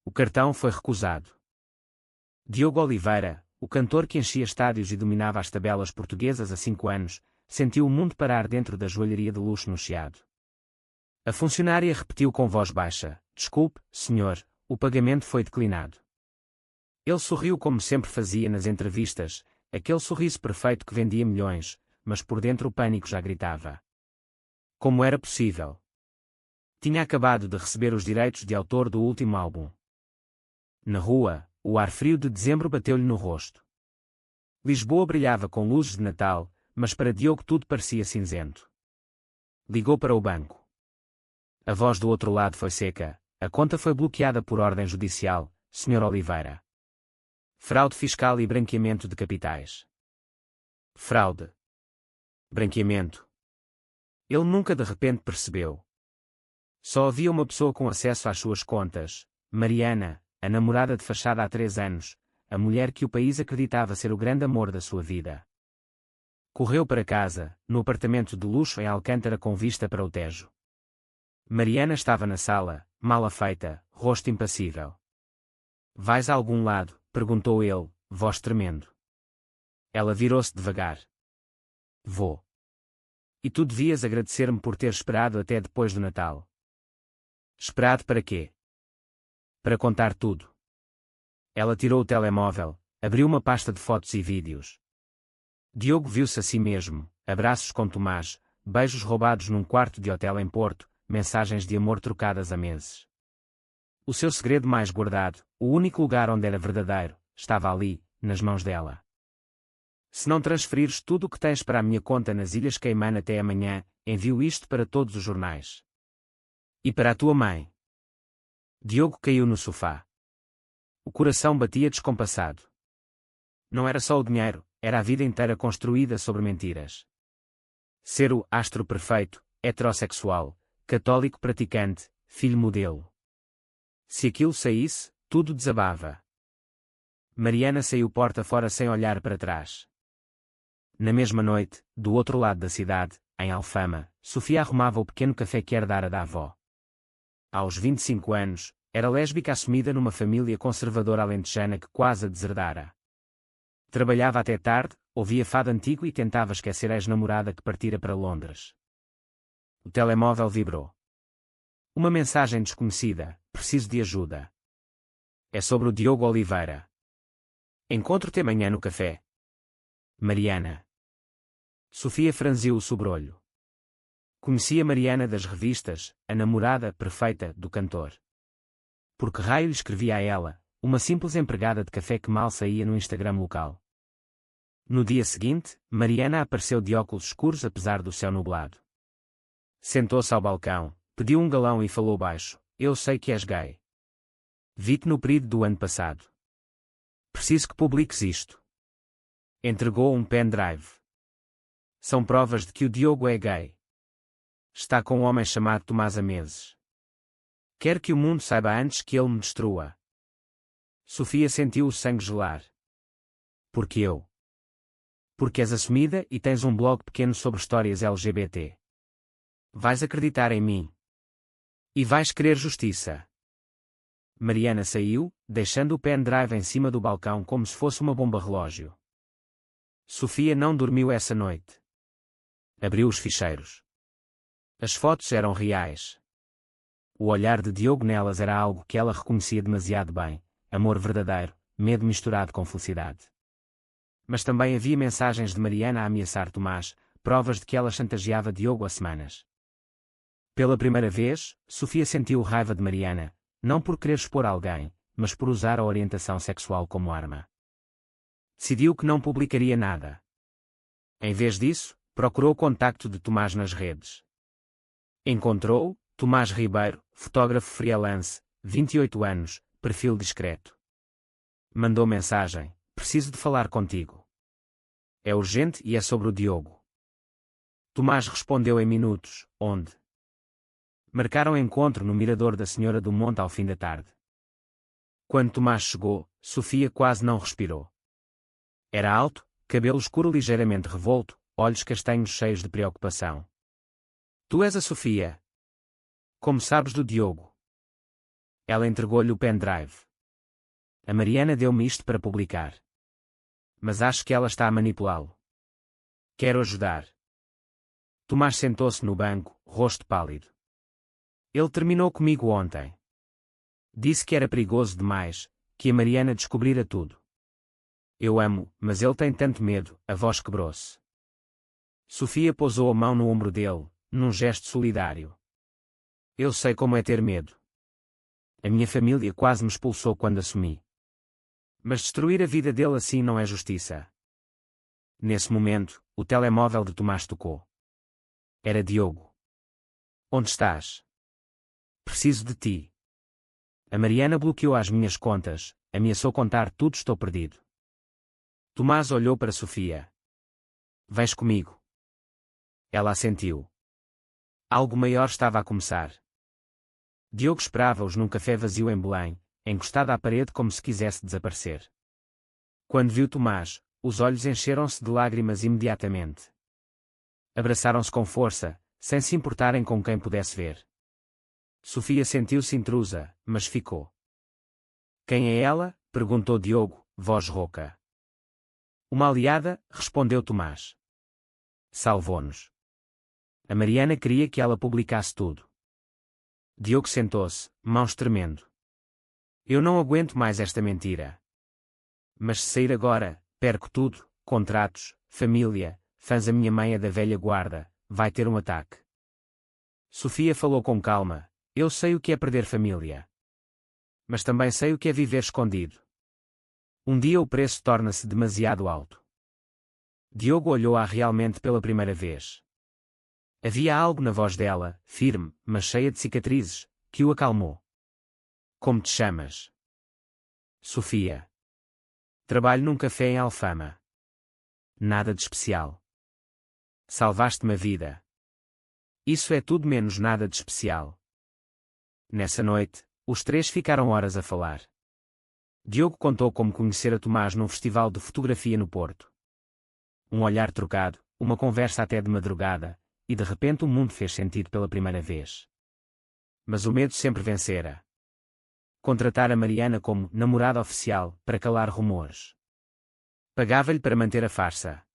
O cartão foi recusado. Diogo Oliveira, o cantor que enchia estádios e dominava as tabelas portuguesas há 5 anos, sentiu o mundo parar dentro da joalharia de luxo no Chiado. A funcionária repetiu com voz baixa: "Desculpe, senhor, o pagamento foi declinado." Ele sorriu como sempre fazia nas entrevistas, aquele sorriso perfeito que vendia milhões, mas por dentro o pânico já gritava. Como era possível? Tinha acabado de receber os direitos de autor do último álbum. Na rua, o ar frio de dezembro bateu-lhe no rosto. Lisboa brilhava com luzes de Natal, mas para Diogo tudo parecia cinzento. Ligou para o banco. A voz do outro lado foi seca: "A conta foi bloqueada por ordem judicial, Sr. Oliveira." Fraude fiscal e branqueamento de capitais. Fraude. Branqueamento. Ele nunca de repente percebeu. Só havia uma pessoa com acesso às suas contas: Mariana, a namorada de fachada há 3 anos, a mulher que o país acreditava ser o grande amor da sua vida. Correu para casa, no apartamento de luxo em Alcântara com vista para o Tejo. Mariana estava na sala, mala feita, rosto impassível. "Vais a algum lado?" perguntou ele, voz tremendo. Ela virou-se devagar. "Vou." "E tu devias agradecer-me por ter esperado até depois do Natal." "Esperado para quê?" "Para contar tudo." Ela tirou o telemóvel, abriu uma pasta de fotos e vídeos. Diogo viu-se a si mesmo: abraços com Tomás, beijos roubados num quarto de hotel em Porto, mensagens de amor trocadas há meses. O seu segredo mais guardado, o único lugar onde era verdadeiro, estava ali, nas mãos dela. "Se não transferires tudo o que tens para a minha conta nas Ilhas Caimã até amanhã, envio isto para todos os jornais. E para a tua mãe." Diogo caiu no sofá. O coração batia descompassado. Não era só o dinheiro, era a vida inteira construída sobre mentiras. Ser o astro perfeito, heterossexual, católico praticante, filho modelo. Se aquilo saísse, tudo desabava. Mariana saiu porta fora sem olhar para trás. Na mesma noite, do outro lado da cidade, em Alfama, Sofia arrumava o pequeno café que herdara da avó. Aos 25 anos, era lésbica assumida numa família conservadora alentejana que quase a deserdara. Trabalhava até tarde, ouvia fado antigo e tentava esquecer a ex-namorada que partira para Londres. O telemóvel vibrou. Uma mensagem desconhecida: "Preciso de ajuda." "É sobre o Diogo Oliveira. Encontro-te amanhã no café. Mariana." Sofia franziu o sobrolho. Conhecia Mariana das revistas, a namorada perfeita do cantor. Por que raio lhe escrevia a ela, uma simples empregada de café que mal saía no Instagram local? No dia seguinte, Mariana apareceu de óculos escuros apesar do céu nublado. Sentou-se ao balcão, pediu um galão e falou baixo: "Eu sei que és gay. Vi-te no período do ano passado. Preciso que publiques isto." Entregou um pendrive. São provas de que o Diogo é gay. Está com um homem chamado Tomás há meses. Quer que o mundo saiba antes que ele me destrua. Sofia sentiu o sangue gelar. "Porque eu?" "Porque és assumida e tens um blog pequeno sobre histórias LGBT. Vais acreditar em mim. E vais querer justiça." Mariana saiu, deixando o pendrive em cima do balcão como se fosse uma bomba relógio. Sofia não dormiu essa noite. Abriu os ficheiros. As fotos eram reais. O olhar de Diogo nelas era algo que ela reconhecia demasiado bem: amor verdadeiro, medo misturado com felicidade. Mas também havia mensagens de Mariana a ameaçar Tomás, provas de que ela chantageava Diogo há semanas. Pela primeira vez, Sofia sentiu raiva de Mariana, não por querer expor alguém, mas por usar a orientação sexual como arma. Decidiu que não publicaria nada. Em vez disso, procurou o contacto de Tomás nas redes. Encontrou Tomás Ribeiro, fotógrafo freelance, 28 anos, perfil discreto. Mandou mensagem: "Preciso de falar contigo. É urgente e é sobre o Diogo." Tomás respondeu em minutos: "Onde?" Marcaram encontro no mirador da Senhora do Monte ao fim da tarde. Quando Tomás chegou, Sofia quase não respirou. Era alto, cabelo escuro ligeiramente revolto, olhos castanhos cheios de preocupação. "Tu és a Sofia? Como sabes do Diogo?" Ela entregou-lhe o pendrive. A Mariana deu-me isto para publicar. Mas acho que ela está a manipulá-lo. Quero ajudar. Tomás sentou-se no banco, rosto pálido. Ele terminou comigo ontem. Disse que era perigoso demais, que a Mariana descobrira tudo. Eu amo, mas ele tem tanto medo, a voz quebrou-se. Sofia pousou a mão no ombro dele, num gesto solidário. Eu sei como é ter medo. A minha família quase me expulsou quando assumi. Mas destruir a vida dele assim não é justiça. Nesse momento, o telemóvel de Tomás tocou. Era Diogo. Onde estás? Preciso de ti. A Mariana bloqueou as minhas contas, ameaçou contar tudo, estou perdido. Tomás olhou para Sofia. Vais comigo? Ela assentiu. Algo maior estava a começar. Diogo esperava-os num café vazio em Belém, encostado à parede como se quisesse desaparecer. Quando viu Tomás, os olhos encheram-se de lágrimas imediatamente. Abraçaram-se com força, sem se importarem com quem pudesse ver. Sofia sentiu-se intrusa, mas ficou. Quem é ela? Perguntou Diogo, voz rouca. Uma aliada, respondeu Tomás. Salvou-nos. A Mariana queria que ela publicasse tudo. Diogo sentou-se, mãos tremendo. Eu não aguento mais esta mentira. Mas se sair agora, perco tudo, contratos, família, fãs, a minha mãe é da velha guarda, vai ter um ataque. Sofia falou com calma, eu sei o que é perder família. Mas também sei o que é viver escondido. Um dia o preço torna-se demasiado alto. Diogo olhou-a realmente pela primeira vez. Havia algo na voz dela, firme, mas cheia de cicatrizes, que o acalmou. Como te chamas? Sofia. Trabalho num café em Alfama. Nada de especial. Salvaste-me a vida. Isso é tudo menos nada de especial. Nessa noite, os três ficaram horas a falar. Diogo contou como conhecera Tomás num festival de fotografia no Porto. Um olhar trocado, uma conversa até de madrugada, e de repente o mundo fez sentido pela primeira vez. Mas o medo sempre vencera. Contratar a Mariana como namorada oficial para calar rumores. Pagava-lhe para manter a farsa.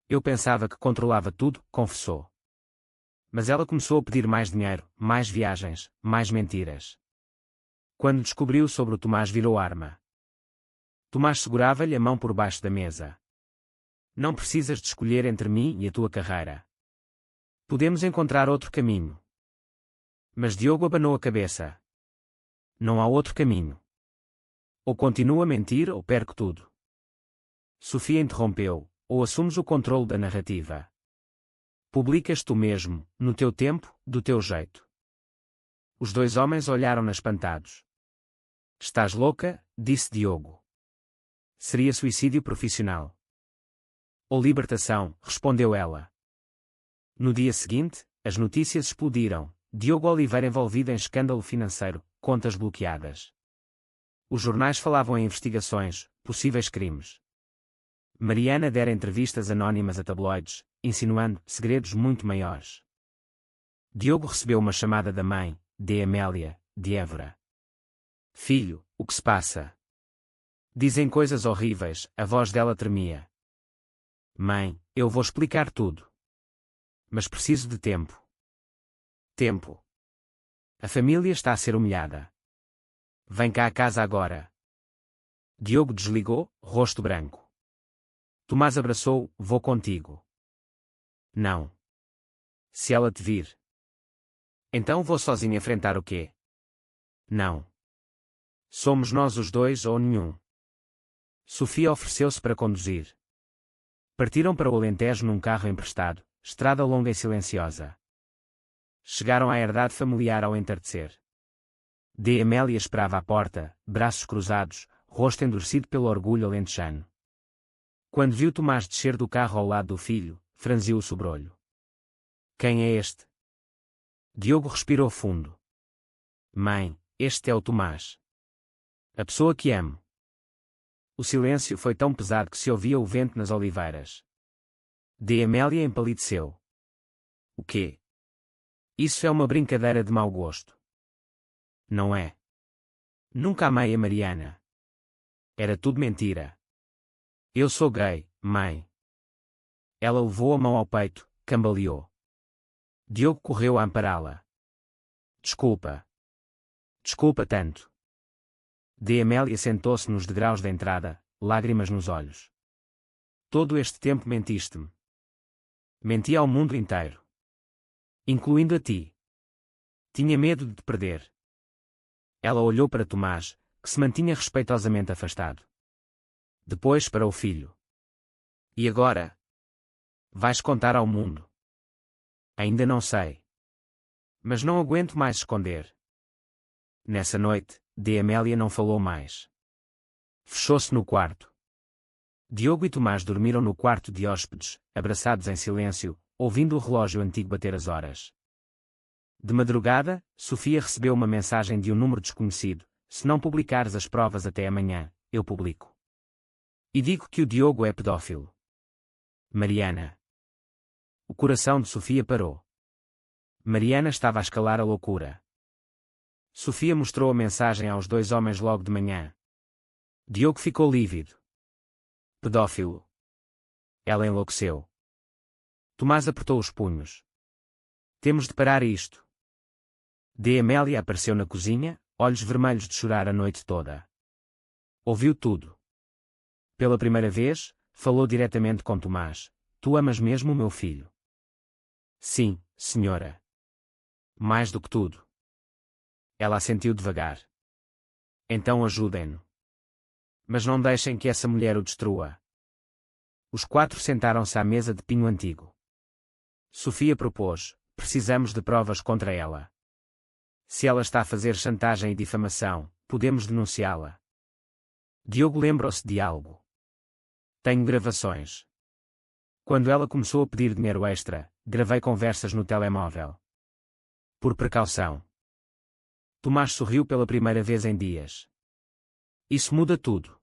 Eu pensava que controlava tudo, confessou. Mas ela começou a pedir mais dinheiro, mais viagens, mais mentiras. Quando descobriu sobre o Tomás, virou arma. Tomás segurava-lhe a mão por baixo da mesa. Não precisas de escolher entre mim e a tua carreira. Podemos encontrar outro caminho. Mas Diogo abanou a cabeça. Não há outro caminho. Ou continuo a mentir ou perco tudo. Sofia interrompeu, ou assumes o controle da narrativa. Publicas tu mesmo, no teu tempo, do teu jeito. Os dois homens olharam-na espantados. Estás louca? Disse Diogo. Seria suicídio profissional. Ou libertação, respondeu ela. No dia seguinte, as notícias explodiram. Diogo Oliveira envolvido em escândalo financeiro, contas bloqueadas. Os jornais falavam em investigações, possíveis crimes. Mariana dera entrevistas anónimas a tabloides, insinuando segredos muito maiores. Diogo recebeu uma chamada da mãe, de Amélia, de Évora. Filho, o que se passa? Dizem coisas horríveis, a voz dela tremia. Mãe, eu vou explicar tudo. Mas preciso de tempo. Tempo. A família está a ser humilhada. Vem cá a casa agora. Diogo desligou, rosto branco. Tomás abraçou, vou contigo. Não. Se ela te vir. Então vou sozinho enfrentar o quê? Não. Somos nós os dois ou nenhum. Sofia ofereceu-se para conduzir. Partiram para o Alentejo num carro emprestado, estrada longa e silenciosa. Chegaram à herdade familiar ao entardecer. D. Amélia esperava à porta, braços cruzados, rosto endurecido pelo orgulho alentejano. Quando viu Tomás descer do carro ao lado do filho, franziu o sobrolho. Quem é este? Diogo respirou fundo. Mãe, este é o Tomás. A pessoa que amo. O silêncio foi tão pesado que se ouvia o vento nas oliveiras. D. Amélia empalideceu. O quê? Isso é uma brincadeira de mau gosto. Não é. Nunca amei a Mariana. Era tudo mentira. Eu sou gay, mãe. Ela levou a mão ao peito, cambaleou. Diogo correu a ampará-la. Desculpa. Desculpa tanto. D. Amélia sentou-se nos degraus da entrada, lágrimas nos olhos. Todo este tempo mentiste-me. Menti ao mundo inteiro. Incluindo a ti. Tinha medo de te perder. Ela olhou para Tomás, que se mantinha respeitosamente afastado. Depois para o filho. E agora? Vais contar ao mundo? Ainda não sei. Mas não aguento mais esconder. Nessa noite, D. Amélia não falou mais. Fechou-se no quarto. Diogo e Tomás dormiram no quarto de hóspedes, abraçados em silêncio, ouvindo o relógio antigo bater as horas. De madrugada, Sofia recebeu uma mensagem de um número desconhecido: se não publicares as provas até amanhã, eu publico. E digo que o Diogo é pedófilo. Mariana. O coração de Sofia parou. Mariana estava a escalar a loucura. Sofia mostrou a mensagem aos dois homens logo de manhã. Diogo ficou lívido. Pedófilo. Ela enlouqueceu. Tomás apertou os punhos. Temos de parar isto. D. Amélia apareceu na cozinha, olhos vermelhos de chorar a noite toda. Ouviu tudo. Pela primeira vez, falou diretamente com Tomás. Tu amas mesmo o meu filho? Sim, senhora. Mais do que tudo. Ela assentiu devagar. Então ajudem-no. Mas não deixem que essa mulher o destrua. Os quatro sentaram-se à mesa de pinho antigo. Sofia propôs: precisamos de provas contra ela. Se ela está a fazer chantagem e difamação, podemos denunciá-la. Diogo lembrou-se de algo. Tenho gravações. Quando ela começou a pedir dinheiro extra, gravei conversas no telemóvel. Por precaução. Tomás sorriu pela primeira vez em dias. Isso muda tudo.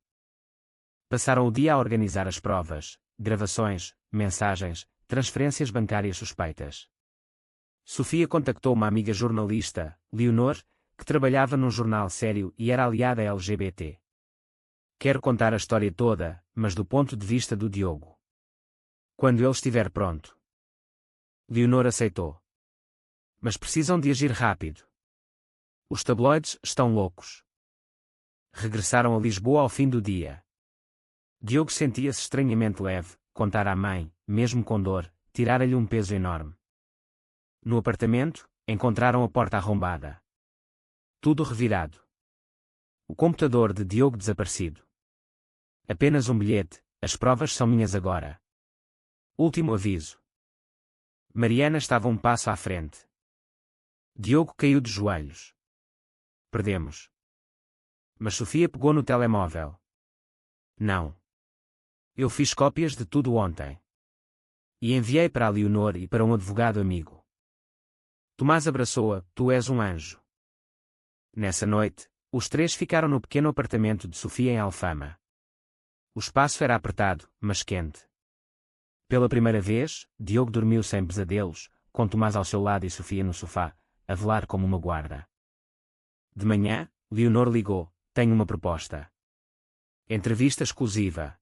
Passaram o dia a organizar as provas, gravações, mensagens, transferências bancárias suspeitas. Sofia contactou uma amiga jornalista, Leonor, que trabalhava num jornal sério e era aliada a LGBT. Quero contar a história toda, mas do ponto de vista do Diogo. Quando ele estiver pronto. Leonor aceitou. Mas precisam de agir rápido. Os tabloides estão loucos. Regressaram a Lisboa ao fim do dia. Diogo sentia-se estranhamente leve, contar à mãe, mesmo com dor, tirara-lhe um peso enorme. No apartamento, encontraram a porta arrombada. Tudo revirado. O computador de Diogo desaparecido. Apenas um bilhete: as provas são minhas agora. Último aviso. Mariana estava um passo à frente. Diogo caiu de joelhos. Perdemos. Mas Sofia pegou no telemóvel. Não. Eu fiz cópias de tudo ontem. E enviei para a Leonor e para um advogado amigo. Tomás abraçou-a: tu és um anjo. Nessa noite, os três ficaram no pequeno apartamento de Sofia em Alfama. O espaço era apertado, mas quente. Pela primeira vez, Diogo dormiu sem pesadelos, com Tomás ao seu lado e Sofia no sofá, a velar como uma guarda. De manhã, Leonor ligou: tenho uma proposta. Entrevista exclusiva.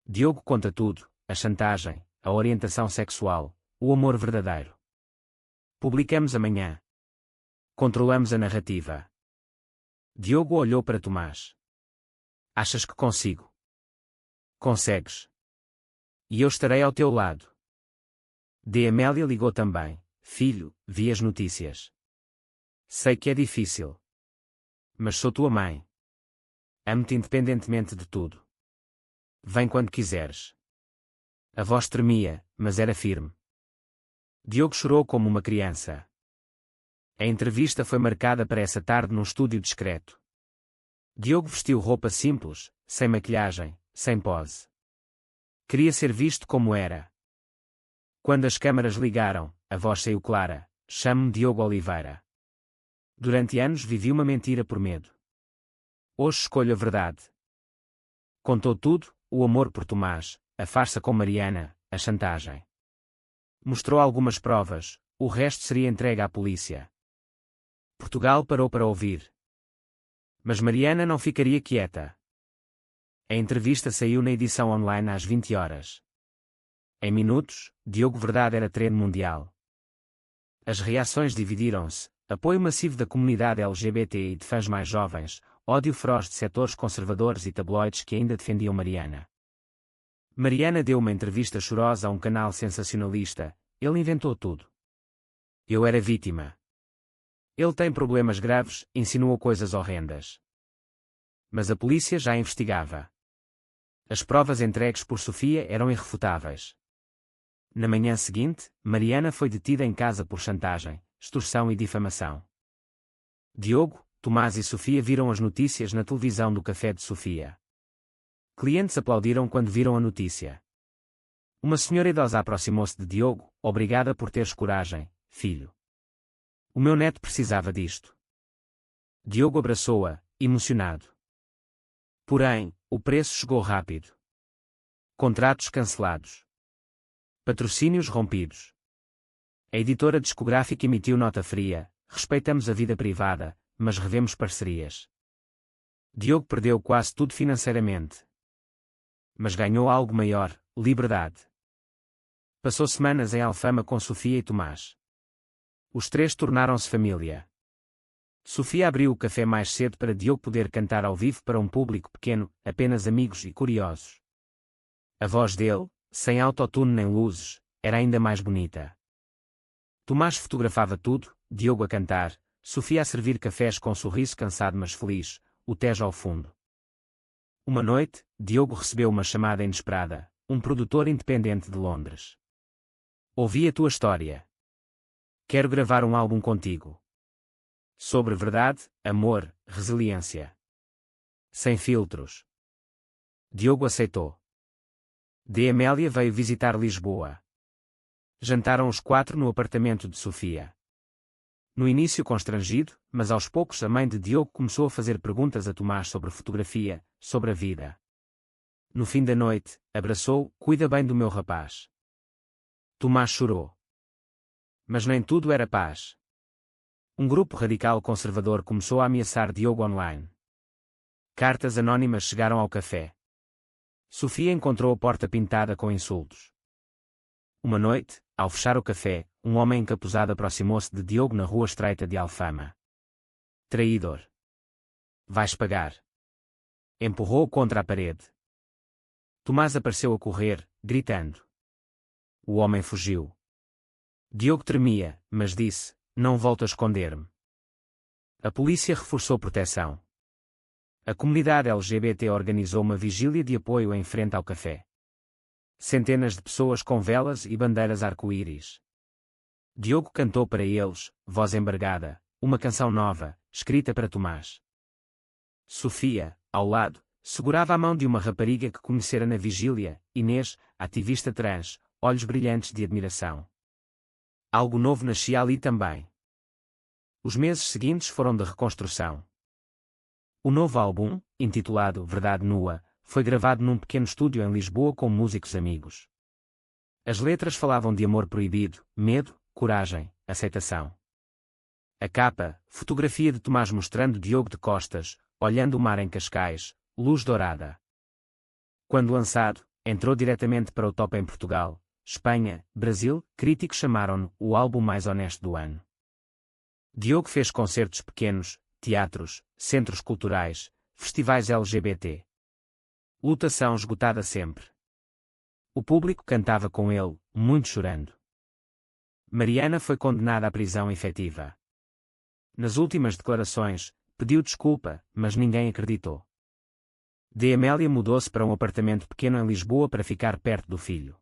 Diogo conta tudo: a chantagem, a orientação sexual, o amor verdadeiro. Publicamos amanhã. Controlamos a narrativa. Diogo olhou para Tomás. Achas que consigo? Consegues. E eu estarei ao teu lado. D. Amélia ligou também. Filho, vi as notícias. Sei que é difícil. Mas sou tua mãe. Amo-te independentemente de tudo. Vem quando quiseres. A voz tremia, mas era firme. Diogo chorou como uma criança. A entrevista foi marcada para essa tarde num estúdio discreto. Diogo vestiu roupa simples, sem maquilhagem, sem pose. Queria ser visto como era. Quando as câmaras ligaram, a voz saiu clara: chamo-me Diogo Oliveira. Durante anos vivi uma mentira por medo. Hoje escolho a verdade. Contou tudo: o amor por Tomás, a farsa com Mariana, a chantagem. Mostrou algumas provas, o resto seria entregue à polícia. Portugal parou para ouvir. Mas Mariana não ficaria quieta. A entrevista saiu na edição online às 20 horas. Em minutos, Diogo Verdade era trend mundial. As reações dividiram-se: apoio massivo da comunidade LGBT e de fãs mais jovens, ódio feroz de setores conservadores e tabloides que ainda defendiam Mariana. Mariana deu uma entrevista chorosa a um canal sensacionalista: ele inventou tudo. Eu era vítima. Ele tem problemas graves, insinuou coisas horrendas. Mas a polícia já investigava. As provas entregues por Sofia eram irrefutáveis. Na manhã seguinte, Mariana foi detida em casa por chantagem, extorsão e difamação. Diogo, Tomás e Sofia viram as notícias na televisão do Café de Sofia. Clientes aplaudiram quando viram a notícia. Uma senhora idosa aproximou-se de Diogo: obrigada por teres coragem, filho. O meu neto precisava disto. Diogo abraçou-a, emocionado. Porém, o preço chegou rápido. Contratos cancelados. Patrocínios rompidos. A editora discográfica emitiu nota fria: respeitamos a vida privada, mas revemos parcerias. Diogo perdeu quase tudo financeiramente. Mas ganhou algo maior: liberdade. Passou semanas em Alfama com Sofia e Tomás. Os três tornaram-se família. Sofia abriu o café mais cedo para Diogo poder cantar ao vivo para um público pequeno, apenas amigos e curiosos. A voz dele, sem autotune nem luzes, era ainda mais bonita. Tomás fotografava tudo, Diogo a cantar, Sofia a servir cafés com um sorriso cansado mas feliz, o Tejo ao fundo. Uma noite, Diogo recebeu uma chamada inesperada: um produtor independente de Londres. Ouvi a tua história. Quero gravar um álbum contigo. Sobre verdade, amor, resiliência. Sem filtros. Diogo aceitou. De Amélia veio visitar Lisboa. Jantaram os quatro no apartamento de Sofia. No início constrangido, mas aos poucos a mãe de Diogo começou a fazer perguntas a Tomás sobre fotografia, sobre a vida. No fim da noite, abraçou: cuida bem do meu rapaz. Tomás chorou. Mas nem tudo era paz. Um grupo radical conservador começou a ameaçar Diogo online. Cartas anónimas chegaram ao café. Sofia encontrou a porta pintada com insultos. Uma noite, ao fechar o café, um homem encapuzado aproximou-se de Diogo na rua estreita de Alfama. Traidor. Vais pagar. Empurrou-o contra a parede. Tomás apareceu a correr, gritando. O homem fugiu. Diogo tremia, mas disse: não volto a esconder-me. A polícia reforçou proteção. A comunidade LGBT organizou uma vigília de apoio em frente ao café. Centenas de pessoas com velas e bandeiras arco-íris. Diogo cantou para eles, voz embargada, uma canção nova, escrita para Tomás. Sofia, ao lado, segurava a mão de uma rapariga que conhecera na vigília, Inês, ativista trans, olhos brilhantes de admiração. Algo novo nascia ali também. Os meses seguintes foram de reconstrução. O novo álbum, intitulado Verdade Nua, foi gravado num pequeno estúdio em Lisboa com músicos amigos. As letras falavam de amor proibido, medo, coragem, aceitação. A capa, fotografia de Tomás mostrando Diogo de costas, olhando o mar em Cascais, luz dourada. Quando lançado, entrou diretamente para o top em Portugal, Espanha, Brasil. Críticos chamaram-no o álbum mais honesto do ano. Diogo fez concertos pequenos, teatros, centros culturais, festivais LGBT. Lotação esgotada sempre. O público cantava com ele, muito chorando. Mariana foi condenada à prisão efetiva. Nas últimas declarações, pediu desculpa, mas ninguém acreditou. De Amélia mudou-se para um apartamento pequeno em Lisboa para ficar perto do filho.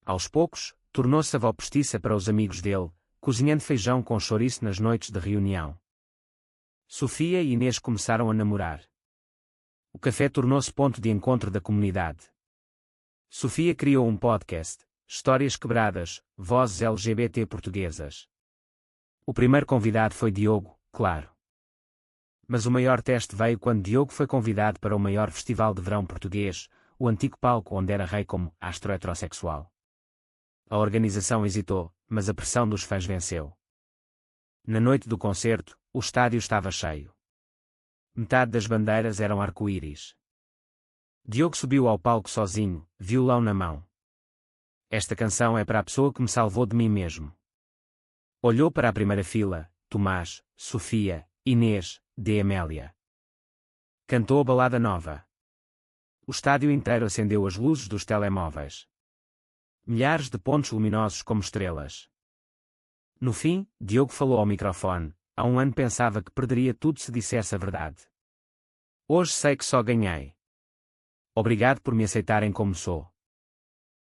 Aos poucos, tornou-se avó postiça para os amigos dele, cozinhando feijão com chouriço nas noites de reunião. Sofia e Inês começaram a namorar. O café tornou-se ponto de encontro da comunidade. Sofia criou um podcast, Histórias Quebradas, Vozes LGBT Portuguesas. O primeiro convidado foi Diogo, claro. Mas o maior teste veio quando Diogo foi convidado para o maior festival de verão português, o antigo palco onde era rei como astro heterossexual. A organização hesitou, mas a pressão dos fãs venceu. Na noite do concerto, o estádio estava cheio. Metade das bandeiras eram arco-íris. Diogo subiu ao palco sozinho, violão na mão. Esta canção é para a pessoa que me salvou de mim mesmo. Olhou para a primeira fila, Tomás, Sofia, Inês, de Amélia. Cantou a balada nova. O estádio inteiro acendeu as luzes dos telemóveis. Milhares de pontos luminosos como estrelas. No fim, Diogo falou ao microfone. Há um ano pensava que perderia tudo se dissesse a verdade. Hoje sei que só ganhei. Obrigado por me aceitarem como sou.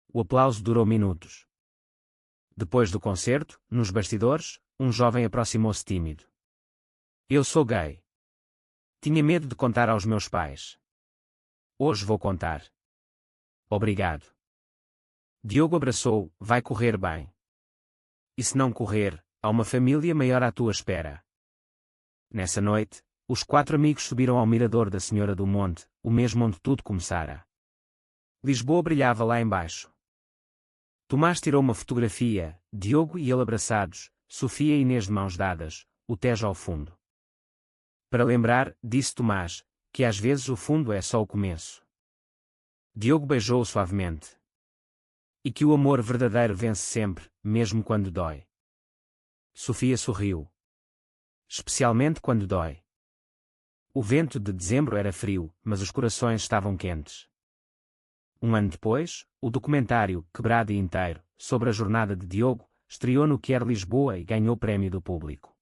O aplauso durou minutos. Depois do concerto, nos bastidores, um jovem aproximou-se tímido. Eu sou gay. Tinha medo de contar aos meus pais. Hoje vou contar. Obrigado. Diogo abraçou-o. Vai correr bem. E se não correr, há uma família maior à tua espera. Nessa noite, os 4 amigos subiram ao mirador da Senhora do Monte, o mesmo onde tudo começara. Lisboa brilhava lá embaixo. Tomás tirou uma fotografia, Diogo e ele abraçados, Sofia e Inês de mãos dadas, o Tejo ao fundo. Para lembrar, disse Tomás, que às vezes o fundo é só o começo. Diogo beijou-o suavemente. E que o amor verdadeiro vence sempre, mesmo quando dói. Sofia sorriu. Especialmente quando dói. O vento de dezembro era frio, mas os corações estavam quentes. Um ano depois, o documentário, quebrado e inteiro, sobre a jornada de Diogo, estreou no Quer Lisboa e ganhou o prémio do público.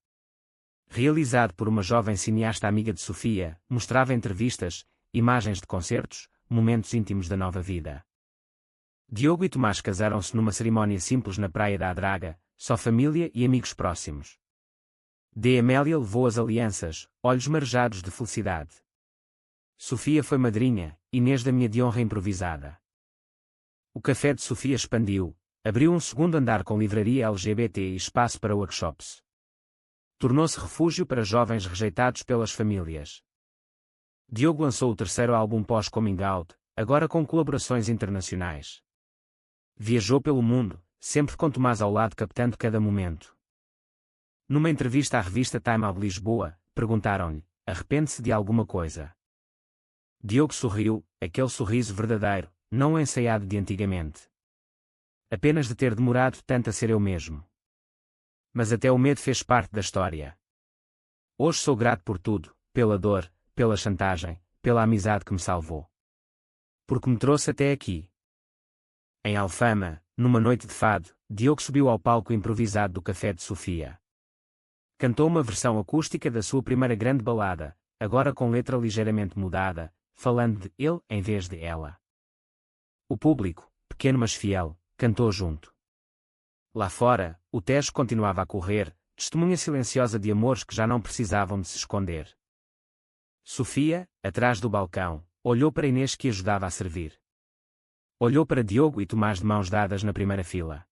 Realizado por uma jovem cineasta amiga de Sofia, mostrava entrevistas, imagens de concertos, momentos íntimos da nova vida. Diogo e Tomás casaram-se numa cerimónia simples na praia da Adraga, só família e amigos próximos. De Amélia levou as alianças, olhos marejados de felicidade. Sofia foi madrinha, Inês da minha de honra improvisada. O café de Sofia expandiu, abriu um segundo andar com livraria LGBT e espaço para workshops. Tornou-se refúgio para jovens rejeitados pelas famílias. Diogo lançou o 3º álbum pós-coming out, agora com colaborações internacionais. Viajou pelo mundo, sempre com Tomás ao lado captando cada momento. Numa entrevista à revista Time Out Lisboa, perguntaram-lhe, arrepende-se de alguma coisa? Diogo sorriu, aquele sorriso verdadeiro, não o ensaiado de antigamente. Apenas de ter demorado tanto a ser eu mesmo. Mas até o medo fez parte da história. Hoje sou grato por tudo, pela dor, pela chantagem, pela amizade que me salvou. Porque me trouxe até aqui. Em Alfama, numa noite de fado, Diogo subiu ao palco improvisado do Café de Sofia. Cantou uma versão acústica da sua primeira grande balada, agora com letra ligeiramente mudada, falando de ele em vez de ela. O público, pequeno mas fiel, cantou junto. Lá fora, o Tejo continuava a correr, testemunha silenciosa de amores que já não precisavam de se esconder. Sofia, atrás do balcão, olhou para Inês que ajudava a servir. Olhou para Diogo e Tomás de mãos dadas na primeira fila.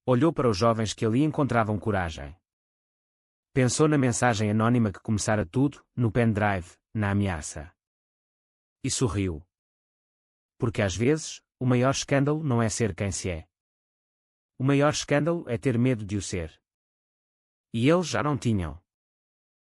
Olhou para os jovens que ali encontravam coragem. Pensou na mensagem anônima que começara tudo, no pendrive, na ameaça. E sorriu. Porque às vezes, o maior escândalo não é ser quem se é. O maior escândalo é ter medo de o ser. E eles já não tinham.